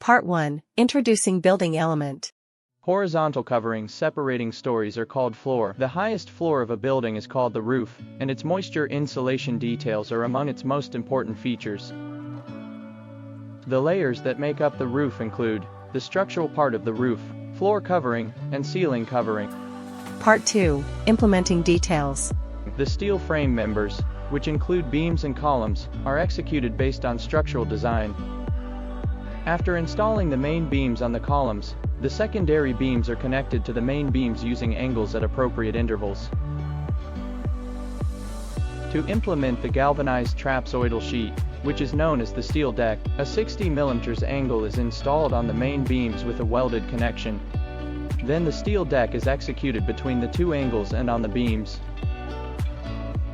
Part 1. Introducing building element. Horizontal coverings separating stories are called floor. The highest floor of a building is called the roof, and its moisture insulation details are among its most important features. The layers that make up the roof include the structural part of the roof, floor covering, and ceiling covering. Part 2. Implementing details. The steel frame members, which include beams and columns, are executed based on structural design. After installing the main beams on the columns, the secondary beams are connected to the main beams using angles at appropriate intervals. To implement the galvanized trapezoidal sheet, which is known as the steel deck, a 60 mm angle is installed on the main beams with a welded connection. Then the steel deck is executed between the two angles and on the beams.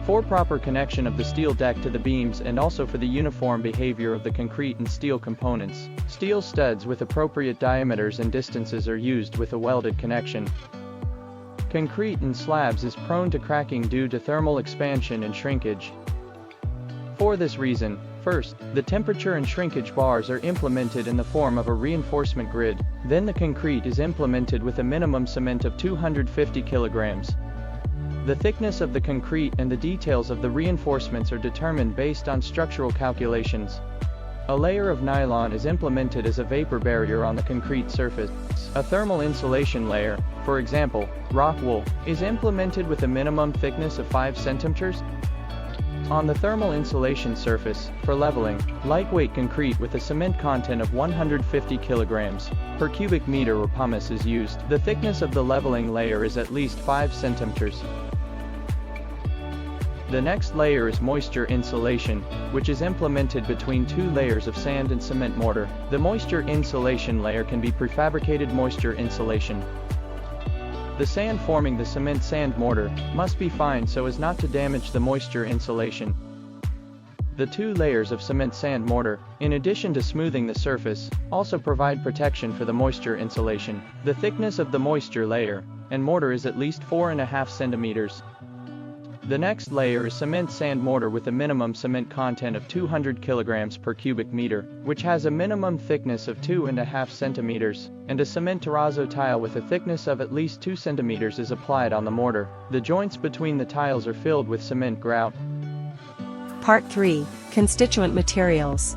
For proper connection of the steel deck to the beams and also for the uniform behavior of the concrete and steel components, steel studs with appropriate diameters and distances are used with a welded connection. Concrete in slabs is prone to cracking due to thermal expansion and shrinkage. For this reason, first, the temperature and shrinkage bars are implemented in the form of a reinforcement grid, then the concrete is implemented with a minimum cement of 250 kilograms. The thickness of the concrete and the details of the reinforcements are determined based on structural calculations. A layer of nylon is implemented as a vapor barrier on the concrete surface. A thermal insulation layer, for example, rock wool, is implemented with a minimum thickness of 5 centimeters. On the thermal insulation surface, for leveling, lightweight concrete with a cement content of 150 kilograms per cubic meter or pumice is used. The thickness of the leveling layer is at least 5 centimeters. The next layer is moisture insulation, which is implemented between two layers of sand and cement mortar. The moisture insulation layer can be prefabricated moisture insulation. The sand forming the cement sand mortar must be fine so as not to damage the moisture insulation. The two layers of cement sand mortar, in addition to smoothing the surface, also provide protection for the moisture insulation. The thickness of the moisture layer and mortar is at least 4.5 centimeters. The next layer is cement sand mortar with a minimum cement content of 200 kilograms per cubic meter, which has a minimum thickness of 2.5 centimeters, and a cement terrazzo tile with a thickness of at least 2 centimeters is applied on the mortar. The joints between the tiles are filled with cement grout. Part 3. Constituent materials.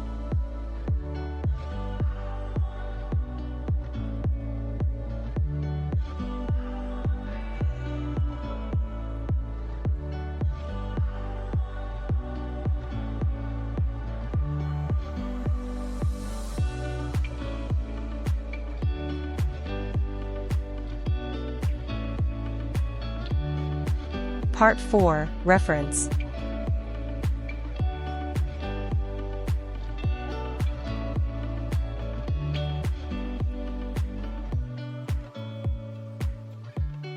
Part 4. Reference.